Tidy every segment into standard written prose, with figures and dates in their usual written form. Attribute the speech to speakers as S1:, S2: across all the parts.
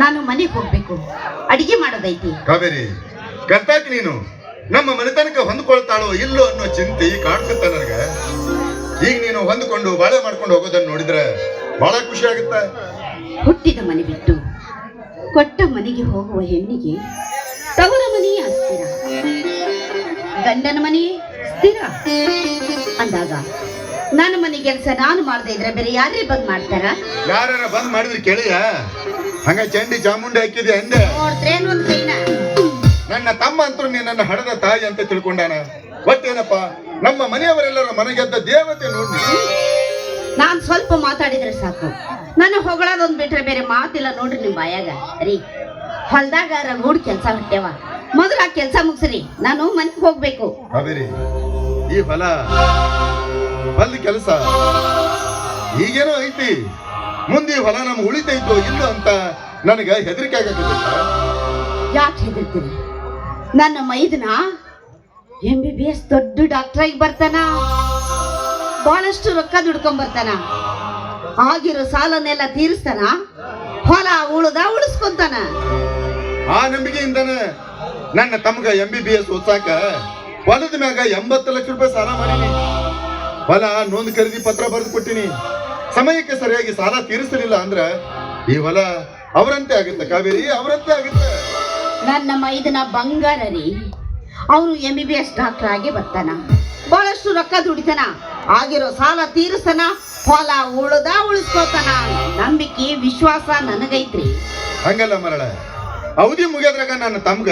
S1: ನಾನು ಮನೆಗೆ ಹೋಗ್ಬೇಕು, ಅಡಿಗೆ ಮಾಡೋದೈತಿ.
S2: ಕಾವೇರಿ, ಗಂಟಾಕಿ ನೀನು ನಮ್ಮ ಮನೆತನಕ ಹೊಂದ್ಕೊಳ್ತಾಳೋ ಇಲ್ಲೋ ಅನ್ನೋ ಚಿಂತೆ ಕಾಡ್ತಿತ್ತ ನನಗ. ಈಗ ನೀನು ಹೊಂದ್ಕೊಂಡು ಬಾಳೆ ಮಾಡ್ಕೊಂಡು ಹೋಗೋದನ್ನ ನೋಡಿದ್ರೆ ಬಹಳ ಖುಷಿ ಆಗುತ್ತ.
S1: ಹುಟ್ಟಿದ ಮನೆ ಬಿಟ್ಟು ಕೊಟ್ಟ ಮನೆಗೆ ಹೋಗುವ ಹೆಣ್ಣಿಗೆ ತವರ ಮನೆಯೇ ಅಸ್ಥಿರ, ಗಂಡನ ಮನೆಯೇ ಸ್ಥಿರ ಅಂದಾಗ ನನ್ನ ಮನೆ ಕೆಲಸ ನಾನು ಮಾಡದೇ ಇದ್ರೆ ಬೇರೆ ಯಾರೇ ಬಂದ್ ಮಾಡ್ತಾರ?
S2: ಯಾರ ಬಂದ್ ಮಾಡಿದ್ರೆ ಕೇಳಿಯ? ಹಂಗ ಚಂಡಿ ಚಾಮುಂಡಿ ಹಾಕಿದ್ಯಾ ಅಂದೆ?
S1: ಒಂದ್ ಕೈನ
S2: ನನ್ನ ತಮ್ಮ ಅಂತೂ ನನ್ನ ಹಡದ ತಾಯಿ ಅಂತ ತಿಳ್ಕೊಂಡಾನ. ಒಟ್ಟೇನಪ್ಪ, ನಮ್ಮ ಮನೆಯವರೆಲ್ಲರ ಮನೆಗೆದ್ದ ದೇವತೆ ನೋಡಿ.
S1: ನಾನ್ ಸ್ವಲ್ಪ ಮಾತಾಡಿದ್ರೆ ಸಾಕು, ನನ್ನ ಹೊಗಳದೊಂದ್ ಬಿಟ್ರೆ ಬೇರೆ ಮಾತಿಲ್ಲ ನೋಡ್ರಿ ನಿಮ್ ಬಾಯಾಗ. ರೀ, ಹೊಲ್ದಾಗ ರಗೂಡ್ ಕೆಲ್ಸ ಹೊಟ್ಟೆವ, ಮೊದಲು ಆ ಕೆಲ್ಸ ಮುಗಿಸ್ರಿ, ನಾನು ಮನೆಗೆ ಹೋಗ್ಬೇಕು.
S2: ಕಾವೇರಿ, ಈ ಹೊಲ ಕೆಲಸ ಈಗೇನೋ ಐತಿ, ಮುಂದೆ ಈ ಹೊಲ ನಮ್ಗೆ ಉಳಿತೈತೋ ಇಲ್ಲ ಅಂತ ನನಗ ಹೆದರಿಕೆ ಆಗತ್ತೆ.
S1: ಯಾಕೆ ಹೆದರ್ತೀನಿ? ನನ್ನ ಮೈದನ MBBS ದೊಡ್ಡ ಡಾಕ್ಟರ್ ಆಗಿ ಬರ್ತಾನ, ಬಹಳಷ್ಟು ರೊಕ್ಕ ದುಡ್ಕೊಂಡ್ ಬರ್ತಾನ, ಆಗಿರೋ ಸಾಲನ್ನೆಲ್ಲ ತೀರಿಸ್ತಾನ, ಹೊಲ ಉಳಿಸ್ಕೊಂತಾನ.
S2: ಆ ನಂಬಿಕೆಯಿಂದನೇ ನನ್ನ ತಮ್ಗ MBBS ಓದ್ಸಾಕ ಹೊಲದ ಮ್ಯಾಗ 80 ಲಕ್ಷ ರೂಪಾಯಿ ಸಾಲ ಮಾಡೀನಿ. ಹೊಲ ನೋಂದ್ ಖರೀದಿ ಪತ್ರ ಬರೆದು ಕೊಟ್ಟಿನಿ. ಸಮಯಕ್ಕೆ ಸರಿಯಾಗಿ ಸಾಲ ತೀರಿಸಲಿಲ್ಲ ಅಂದ್ರ ಈ ಹೊಲ ಅವರಂತೆ ಆಗುತ್ತೆ. ಕಾವೇರಿ, ಅವರಂತೆ ಆಗುತ್ತೆ.
S1: ನನ್ನ ಮೈದನ ಬಂಗಾರ ರೀ, ಅವನು MBBS ಡಾಕ್ಟರ್ ಆಗಿ ಬರ್ತಾನ, ಬಹಳಷ್ಟು ರೊಕ್ಕ ದುಡಿತಾನ, ಆಗಿರೋ ಸಾಲ ತೀರಿಸ್ತಾನ, ಹೊಲ ಉಳಿಸ್ಕೋತಾನ. ನಂಬಿಕೆ ವಿಶ್ವಾಸ ನನಗೈತ್ರಿ.
S2: ಹಂಗಲ್ಲ ಮರಳ, ಅವಧಿ ಮುಗಿಯೋದ್ರಾಗ ನನ್ನ ತಮ್ಗ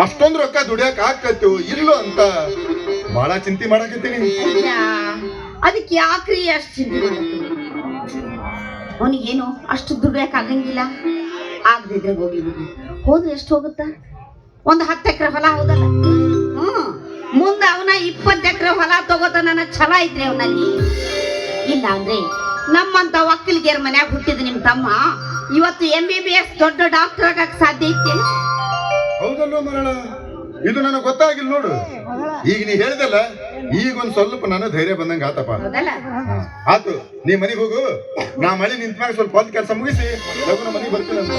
S2: ಅಷ್ಟೊಂದು ರೊಕ್ಕ ದುಡಿಯಕ್ ಆಗ್ತೈತೋ ಇಲ್ಲೋ ಅಂತ ಬಹಳ ಚಿಂತೆ ಮಾಡಕತ್ತೀನಿ.
S1: ಅದಕ್ಕೆ ಯಾಕ್ರಿ ಅಷ್ಟು ಚಿಂತೆ ಮಾಡತ್ತೀನಿ? ಅವನಿಗೇನು ಅಷ್ಟು ದುಡಿಯಕ್ ಆಗಂಗಿಲ್ಲ. ಆಗದಿದ್ರೆ ಹೋಗ್ಲಿ ಬಿಡ್ರಿ, ಹೋದ್ರೆ ಎಷ್ಟು ಹೋಗುತ್ತ? ಒಂದು 10 ಎಕರೆ ಹೊಲ ಹೌದಲ್ಲ? ಮುಂದೆ ಅವನ 20 ಎಕರೆ ಹೊಲ ತಗೋತ ನನ್ನ ಛಲ ಐತ್ರಿ ಅವನಲ್ಲಿ. ಇಲ್ಲ ಅಂದ್ರೆ ನಮ್ಮಂತ ಒಕ್ಕಲಿಗೆರ ಮನ್ಯಾಗ ಹುಟ್ಟಿದ ನಿಮ್ ತಮ್ಮ ಇವತ್ತು MBBS ದೊಡ್ಡ ಡಾಕ್ಟರ್ ಆಗಕ್ ಸಾಧ್ಯ ಐತೆ?
S2: ಹೌದಲ್ಲೋ ಮರಳ, ಇದು ನನಗೆ ಗೊತ್ತಾಗಿಲ್ಲ ನೋಡು. ಈಗ ನೀ ಹೇಳಿದಲ್ಲ, ಈಗ ಒಂದ್ ಸ್ವಲ್ಪ ನಾನು ಧೈರ್ಯ ಬಂದಂಗ ಆತಪ್ಪ. ಆತು, ನೀ ಮನೆಗೆ ಹೋಗು. ನಾ ಮಳೆ ನಿಂತ ಮ್ಯಾಗ ಸ್ವಲ್ಪ ಹೊಲ ಕೆಲಸ ಮುಗಿಸಿ ಲಘುನ ಮನೆಗೆ ಬರ್ತೀನಿ ಅಂತ.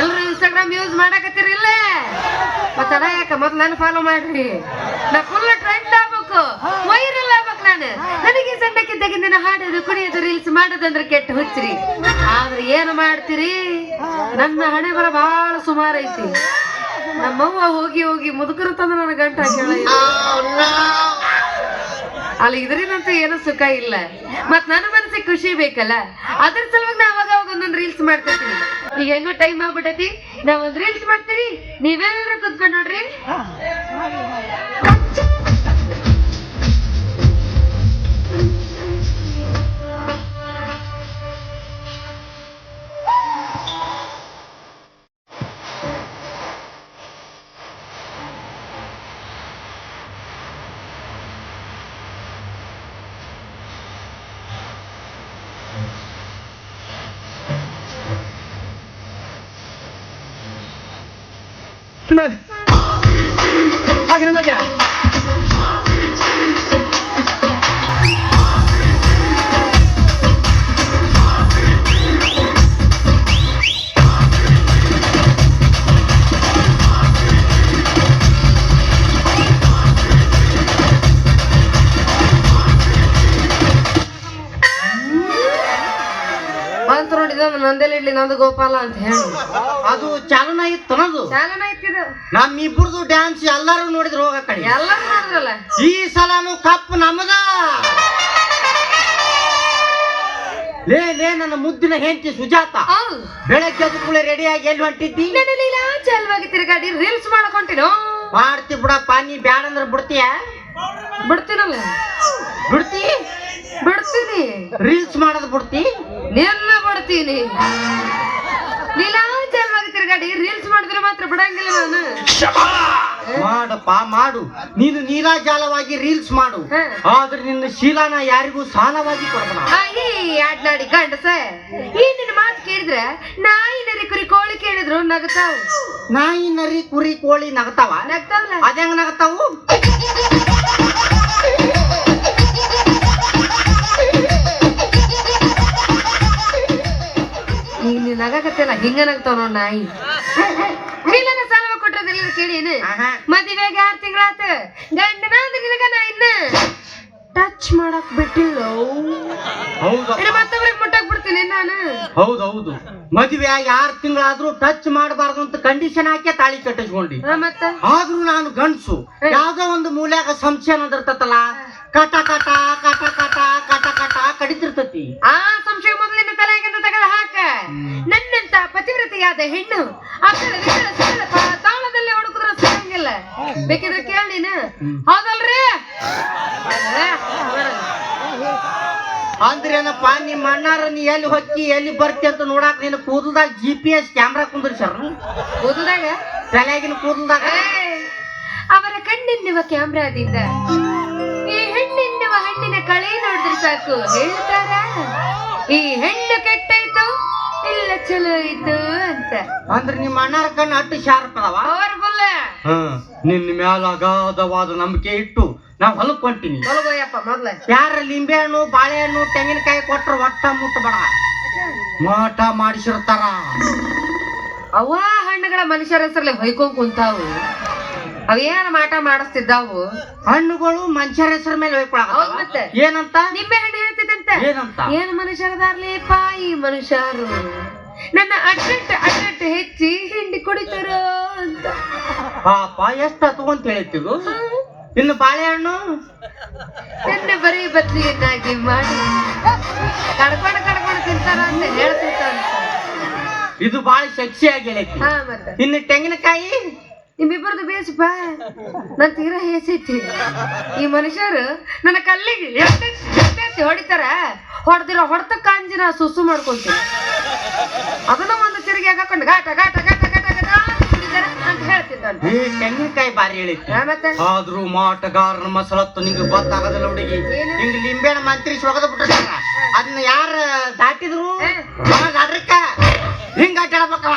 S1: ಎಲ್ರು ಇನ್ಸ್ಟಾಗ್ರಾಮ್ ಯೂಸ್ ಮಾಡಕತ್ತೀರಿಲ್ಲ? ಮತ್ತ ಯಾಕ ಮೊದ್ಲು ನಾನು ಫಾಲೋ ಮಾಡ್ರಿ. ನಾ ಫುಲ್ ಟ್ರೆಂಡ್ ಆಗ್ಬೇಕು, ವೈರಲ್ ಆಗ್ಬೇಕು. ನನಗೆ ಸಣ್ಣಕ್ಕಿದ್ದಾಗಿಂದ ಹಾಡೋದು, ಕುಣಿಯೋದು, ರೀಲ್ಸ್ ಮಾಡೋದಂದ್ರೆ ಕೆಟ್ಟ ಹುಚ್ಚ್ರಿ. ಆದ್ರೆ ಏನು ಮಾಡ್ತೀರಿ, ನನ್ನ ಹಣೆ ಬರ ಬಹಳ ಸುಮಾರು ಐತಿ. ನಮ್ಮವ್ವ ಹೋಗಿ ಹೋಗಿ ಮುದುಕರು ತಂದು ನನ್ನ ಗಂಟ ಹಾಕಿ ಅಲ್ಲಿ ಇದರಿಂದಂತೂ ಏನೂ ಸುಖ ಇಲ್ಲ. ಮತ್ ನನ್ನ ಮನಸ್ಸಿಗೆ ಖುಷಿ ಬೇಕಲ್ಲ, ಅದ್ರ ಸಲುವಾಗಿ ನಾ ಅವಾಗ ಒಂದೊಂದು ರೀಲ್ಸ್ ಮಾಡ್ತಿರ್ತೀನಿ. ಈಗ ಹೆಂಗೋ ಟೈಮ್ ಆಗ್ಬಿಟ್ಟೈತಿ, ನಾ ಒಂದ್ ರೀಲ್ಸ್ ಮಾಡ್ತೀರಿ, ನೀವೆಲ್ಲರೂ ಕುತ್ಕೊಂಡು ನೋಡ್ರಿ.
S3: ಹಾಗೆ ನನಗೆ
S1: ಬಂತು ನೋಡಿದ ನಂದೆಲ್ಲ
S4: ಮಾಡ್ಲಿ ನಂದು ಗೋಪಾಲ ಅಂತ ಹೇಳಿ
S5: ಅದು ಚಾಲನ ಇತ್ತು ಅನ್ನೋದು
S4: ಚಾಲನ ಐತಿದು
S5: ನಮ್ಮಿಬ್ರದು ಡ್ಯಾನ್ಸ್ ಎಲ್ಲಾರು ನೋಡಿದ್ರು ಹೋಗ ಕಡೆ
S4: ಎಲ್ಲರೂ ಮಾಡಿದ್ರಲ್ಲ
S5: ಈ ಸಲನು ಕಪ್ ನಮದ ಲೇ ನನ್ನ ಮುದ್ದಿನ ಹೆಂಡತಿ ಸುಜಾತ ಬೆಳಗ್ಗೆ ಎದ್ದು ಕೂಡಲೇ ರೆಡಿಯಾಗಿ ಎಲ್ಲಿ ಹೊಂಟಿದ್ದಿ
S4: ಚಲವಾಗಿ ತಿರುಗಾಡಿ ರೀಲ್ಸ್ ಮಾಡಕೊಂಟಿನೋ
S5: ಮಾಡ್ತಿ ಬಿಡಪ್ಪ ನೀ ಬ್ಯಾಡ ಅಂದ್ರೆ ಬಿಡ್ತೀಯ
S4: ಬಿಡ್ತೀನಲ್ಲ
S5: ಬಿಡ್ತಿ
S4: ಬಿಡ್ತೀನಿ
S5: ರೀಲ್ಸ್ ಮಾಡೋದು ಬಿಡ್ತಿ
S4: ನಿನ್ನ ಬಿಡ್ತೀನಿ ನೀಲಾಂಚಲವಾಗಿ ತಿರುಗಾಡಿ ರೀಲ್ಸ್ ಮಾಡಿದ್ರೆ ಮಾತ್ರ ಬಿಡಂಗಿಲ್ಲ ನಾನು
S5: ಮಾಡಪ್ಪ ಮಾಡು ನೀನು ನೀಲಾಜಾಲವಾಗಿ ರೀಲ್ಸ್ ಮಾಡು ಆದ್ರೆ ನಿನ್ನ ಶೀಲಾನ ಯಾರಿಗೂ ಸಾಲವಾಗಿ ಕೊಡಬೇಡ
S4: ಆಡ್ನಾಡಿ ಗಂಡಸ ಈ ನಿನ್ನ ಮಾತು ಕೇಳಿದ್ರೆ ನಾಯಿ ನರಿ ಕುರಿ ಕೋಳಿ ಕೇಳಿದ್ರು ನಗತಾವ್
S5: ನಾಯಿ ನರಿ ಕುರಿ ಕೋಳಿ ನಗತಾವ
S4: ನಗ್ತಾವಲ್ಲ
S5: ಅದಂಗ ನಗತಾವು
S4: ಈಗ ನೀ ನಗಕತ್ತಲ್ಲ ಹಿಂಗ ನಗ್ತಾವ ನೋಡ್ ನಾಯಿ ಶೀಲನ ಸಾಲ ಕೊಟ್ಟದಿಲ್ಲ ಕೇಳೇನು ಮದುವೆಗೆ 6 ತಿಂಗಳಾತ ಗಂಡನ ನಿನಗ ನಾ ಇನ್ನ ಟಚ್ ಮಾಡಕ್ ಬಿಟ್ಟಿಲ್ಲ ಮತ್ತೊಬ್ರಿಗೆ ಮುಟ್ಟಕ್ ಬಿಡ್ತೀನಿ ನಾನು
S5: ಹೌದೌದು ಮದುವೆ ಆಗಿ 6 ತಿಂಗಳಾದ್ರೂ ಟಚ್ ಮಾಡಬಾರ್ದು ಅಂತ ಕಂಡೀಷನ್ ಹಾಕಿ ತಾಳಿ ಕಟ್ಟಿಸ್ಕೊಂಡಿ
S4: ಮತ್ತ
S5: ಆದ್ರೂ ನಾನು ಗಂಡ್ಸು ಯಾವ್ದೋ ಒಂದು ಮೂಲ್ಯಾಗ ಸಂಶಯ ಅನ್ನದಿರ್ತತಲ್ಲ ಕಟ ಕಟ ಕಟ ಕಟ ಕಟ ಕಟ ಕಡಿತಿರ್ತತಿ
S4: ಆ ಸಂಶಯ ಮೊದಲಿನ ತಲೆಗಿಂತ ತಗದ ಹಾಕ ನನ್ನಂತ ಪತಿವ್ರತೆಯಾದ ಹೆಣ್ಣು ಅಕ್ಕಳ ವಿಕಲ ಸಕಲ ತಾಳದಲ್ಲಿ ಹುಡುಕಿದ್ರೆ ಸಿಗಂಗಿಲ್ಲ ಬೇಕಿದ್ರೆ ಕೇಳಿ ನೀನು ಹೌದಲ್ರಿ
S5: ಅಂದ್ರೇನಪ್ಪ ನಿಮ್ಮ ಅಣ್ಣಾರ ನೀ ಎಲ್ಲಿ ಹೊಕ್ಕಿ ಎಲ್ಲಿ ಬರ್ತಿ ಅಂತ ನೋಡಾಕ ನಿನ್ನ ಕೂದಲ್ದಾಗ GPS ಕ್ಯಾಮ್ರಾ ಕುಂದ್ರಿಸ್ಯಾರ
S4: ಕೂದಲ್ದಾಗ
S5: ತಲೆಯಾಗಿನ ಕೂದಲ್ದಾಗ
S4: ಅವರ ಕಣ್ಣೆನ್ನುವ ಕ್ಯಾಮ್ರಾದಿಂದ ಈ ಹೆಣ್ಣೆನ್ನುವ ಹಣ್ಣಿನ ಕಳೆ ನೋಡಿದ್ರೆ ಸಾಕು ಹೇಳ್ತಾರ ಈ ಹೆಣ್ಣು ಕೆಟ್ಟಾಯ್ತು ಇಲ್ಲ ಚಲೋ ಆಯ್ತು ಅಂತ
S5: ಅಂದ್ರೆ ನಿಮ್ಮ ಅಣ್ಣಾರ ಕಣ್ಣು ಅಟ್ಟು ಶಾರ್ಪ್ ಅದಾವ
S4: ಅವ್ರ ಬಲ್ಲ
S5: ನಿನ್ನ ಮ್ಯಾಲ ಅಗಾಧವಾದ ನಂಬಿಕೆ ಇಟ್ಟು ನಾ ಹೊಲಕ್ ಹೊಂಟೀನಿ
S4: ತೊಲಗೋಯಪ್ಪ ಮೊದ್ಲ
S5: ಯಾರ ಲಿಂಬೆ ಹಣ್ಣು ಬಾಳೆಹಣ್ಣು ತೆಂಗಿನಕಾಯಿ ಕೊಟ್ರ ಒಟ್ಟ ಮುಟ್ಟಬೇಡ ಮಾಟ ಮಾಡಿಸಿರ್ತಾರ
S4: ಅವ ಹಣ್ಣುಗಳ ಮನುಷ್ಯರ ಹೆಸರಲ್ಲಿ ಹೊಯ್ಕೊಂಡ್ ಕುಂತಾವು ಅವೇನ ಮಾಟ ಮಾಡಿಸ್ತಿದ್ದಾವು
S5: ಹಣ್ಣುಗಳು ಮನುಷ್ಯರ ಹೆಸರ ಮೇಲೆ
S4: ಹೌದ್ ಮತ್ತೆ
S5: ಏನಂತ
S4: ನಿಂಬೆ ಹಣ್ಣು ಹೇಳ್ತಿದಂತ
S5: ಏನಂತ
S4: ಏನ್ ಮನುಷ್ಯರದಾರ್ಲಿಪ್ಪ ಈ ಮನುಷ್ಯರು ನನ್ನ ಅಡ್ಡಟ್ಟು ಹೆಚ್ಚಿ ಹಿಂಡಿ ಕುಡಿತಾರ ಅಂತ
S5: ಪಾಪ ಎಷ್ಟ ತಗೊಂತ ಹೇಳ್ತಿದ್ದು ಇನ್ನು ಬಾಳೆಹಣ್ಣು
S4: ನನ್ನ ಬರೀ ಬದ್ಲಿಯನ್ನಾಗಿ ಮಾಡಿ ಕಡ್ಕೊಂಡು ತಿಂತಾರ ಅಂತ ಹೇಳ್ತಿರ್ತಾರ
S5: ಇದು ಬಾಳ ಸೆಕ್ಸಿಯಾಗಿ ಹೇಳೈತಿ
S4: ಮತ್ತೆ
S5: ಇನ್ನು ತೆಂಗಿನಕಾಯಿ
S4: ನಿಮ್ಮಿಬ್ಬರದು ಬೇಸಪ್ಪ ನನ್ ತೀರಾ ಹೇಸೈತಿ ಈ ಮನುಷ್ಯರು ನನ್ನ ಕಲ್ಲಿಗೆ ಎಷ್ಟೆತ್ತಿ ಹೊಡಿತಾರ ಹೊಡೆದಿರೋ ಹೊಡೆತ ಕಾಂಜಿನ ಸುಸು ಮಾಡ್ಕೊಂತೀನಿ ಅದನ್ನ ಒಂದು ತಿರುಗಿ ಹಾಕೊಂಡು ಗಾಟ ಗಾಟ ಗಾಟ ಗಾಟ ಗಾಟ ಕುಡಿದಾರ ಅಂತ ಹೇಳ್ತಿದ್ದಾನೆ
S5: ತೆಂಗಿನಕಾಯಿ ಬಾರಿ ಹೇಳೈತಿ
S4: ಮತ್ತೆ
S5: ಆದ್ರೂ ಮಾಟಗಾರನ ಮಸಳತ್ತು ನಿಂಗೆ ಗೊತ್ತಾಗದಿಲ್ಲ ಹುಡುಗಿ ಹಿಂಗ ಲಿಂಬೆನ ಮಂತ್ರಿ ಸೊಗದ ಬಿಟ್ಟಿರ್ತಾರ ಅದನ್ನ ಯಾರ ದಾಟಿದ್ರು ಅದ್ರಕ್ಕ ಹಿಂಗ ಆಟಾಡ್ಬೇಕವ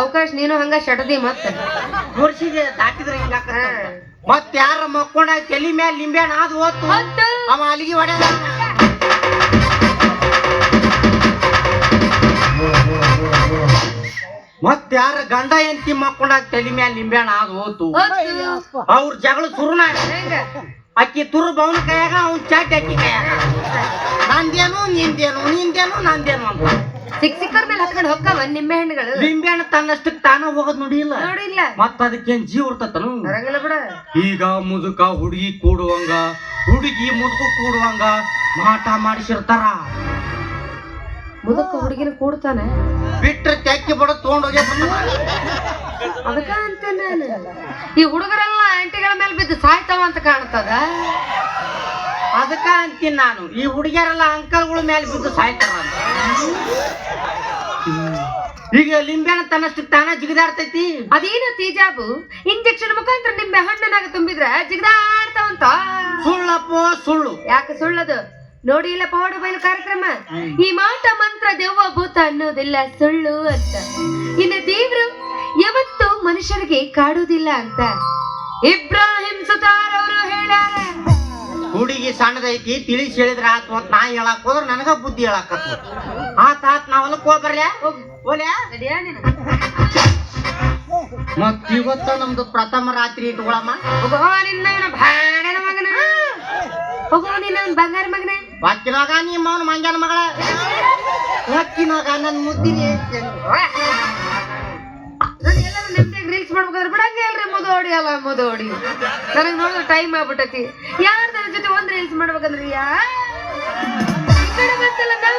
S4: ಅವಕಾಶ ನೀನು ಹಂಗ ಶಟದಿ ಮತ್ತ
S5: ತೋರ್ಸಿದೆ ದಾಟಿದ್ರೆ ಹಿಂಗ ಮತ್ ಯಾರ ಮಕ್ಕೊಂಡ ತಲಿ ಮ್ಯಾಲ ಲಿಂಬೆ ಹಣ್ಣು ಆದ್ ಹೋತು ಅವ ಅಲ್ಲಿಗೆ ಹೊಡೆದ ಮತ್ ಯಾರ ಗಂಡ ಎಂತಿ ಮಕ್ಕೊಂಡ ತಲಿ ಮ್ಯಾಲ ಲಿಂಬೆ ಹಣ್ಣು ಆದ್ ಹೋತು ಅವ್ರ ಜಗಳ ಶುರುನ ಅಕ್ಕಿ ತುರು ಬವನ ಕೈಯಾಗ ಅವ್ನ ಚಾಟಿ ಅಕ್ಕಿ ಕೈಯಾಗ ನಂದೇನು ನಿಂದೇನು ನಂದೇನು ಅಂತ
S4: ಸಿಕ್ಕರ್ ಮೇಲೆ ಹತ್ಕೊಂಡು ಹೊಕ್ಕವ ನಿಂಬೆ ಹಣ್ಣುಗಳು
S5: ಲಿಂಬೆ ಹಣ್ಣು ತನ್ನಷ್ಟಕ್ಕೆ ತಾನ ಹೋಗೋದ್ ನೋಡಿಲ್ಲ
S4: ನೋಡಿಲ್ಲ
S5: ಮತ್ತ ಅದಕ್ಕೇನ್ ಜೀವ ಇರ್ತತನು
S4: ಬಿಡ
S5: ಈಗ ಮುದುಕ ಹುಡುಗಿ ಕೂಡುವಂಗ ಹುಡುಗಿ ಮುದುಕ ಕೂಡುವಂಗ ಮಾಟ ಮಾಡಿಸಿರ್ತಾರ
S4: ಮುದುಕ ಹುಡುಗಿನ ಕೂಡ್ತಾನೆ
S5: ಬಿಟ್ರೆ ತೆಕ್ಕಿ ಬಡ ತಗೊಂಡೋಗ್ಯ
S4: ಅದಕ್ಕ ಅಂತ ನಾನು ಈ ಹುಡುಗರೆಲ್ಲ ಆಂಟಿಗಳ ಮೇಲೆ ಬಿದ್ದು ಸಾಯ್ತಾವ ಅಂತ ಕಾಣ್ತದ
S5: ಅದಕ್ಕ ಅಂತೀನಿ ನಾನು ಈ ಹುಡುಗಿಯರೆಲ್ಲ ಅಂಕಲ್ಗಳ ಮೇಲೆ ಬಿದ್ದು ಸಾಯ್ತಾರ ಅಂತ ಈಗ ಲಿಂಬೆಹಣ್ಣು ತನ್ನಷ್ಟಕ್ಕೆ ತಾನ ಜಿಗಿದಾಡ್ತೈತಿ
S4: ಅದೇನು ತೀಜಾಬು ಇಂಜೆಕ್ಷನ್ ಮುಖಾಂತರ ನಿಂಬೆ ಹಣ್ಣನಾಗ ತುಂಬಿದ್ರ ಜಿಗದಾಡ್ತಾವಂತ
S5: ಸುಳ್ಳಪ್ಪೋ ಸುಳ್ಳು
S4: ಯಾಕೆ ಸುಳ್ಳದು ನೋಡಿ ಇಲ್ಲ ಪೌಡು ಬಯಲು ಕಾರ್ಯಕ್ರಮ ಈ ಮಾಟ ಮಂತ್ರ ದೆವ್ವ ಭೂತ ಅನ್ನೋದಿಲ್ಲ ಸುಳ್ಳು ಅಂತ ಇನ್ನು ದೇವ್ರು ಯಾವತ್ತು ಮನುಷ್ಯರಿಗೆ ಕಾಡುವುದಿಲ್ಲ ಅಂತ ಇಬ್ರಾಹಿಂ ಸುತಾರ್ ಅವರು ಹೇಳ್ಯಾರ
S5: ಹುಡುಗಿ ಸಣ್ಣದೈತಿ ತಿಳಿಸಿ ಹೇಳಿದ್ರ ಆತು ಅಂತ ನಾ ಹೇಳಕ್ ಹೋದ್ರ ನನಗ ಬುದ್ಧಿ ಹೇಳಾಕತ್ತು ಆತ್ ನಾವ್ ಹೊಲಕ್ ಹೋಗ್ಬರ್ಲ್ಯಾ ಹೋಲ್ಯಾ ಮತ್ ಇವತ್ತ ನಮ್ದು ಪ್ರಥಮ ರಾತ್ರಿ ಇಟ್ಕೊಳಮ್ಮ
S4: ನಿನ್ನ ಭಾಣನ ಮಗನ ಹೋಗೋ ನಿನ್ನ ಬಂಗಾರ ಮಗನ
S5: ವಾಕಿನಾಗ ನಿಮ್ಮ ಅವನ ಮಂಗ್ಯಾನ ಮಗಳ ವಾಕಿನಾಗ ನನ್ನ ಮುದ್ದಿನಿ
S4: ನಾನು ಎಲ್ಲರೂ ನೆಮ್ಮದಿಯಾಗಿ ರೀಲ್ಸ್ ಮಾಡ್ಬೇಕಾದ್ರೆ ಬಿಡಂಗೆ ಅಲ್ರಿ ಮುದೋಡಿ ಅಲ್ಲ ಮುದೋಡಿ ನನಗೆ ನೋಡಿದ್ರೆ ಟೈಮ್ ಆಗ್ಬಿಟ್ಟೈತಿ ಯಾರ ನನ್ನ ಜೊತೆ ಒಂದ್ ರೀಲ್ಸ್ ಮಾಡ್ಬೇಕಂದ್ರಿ ಈ ಕಡೆ ಬಂತಲ್ಲ ನಮ್ಮ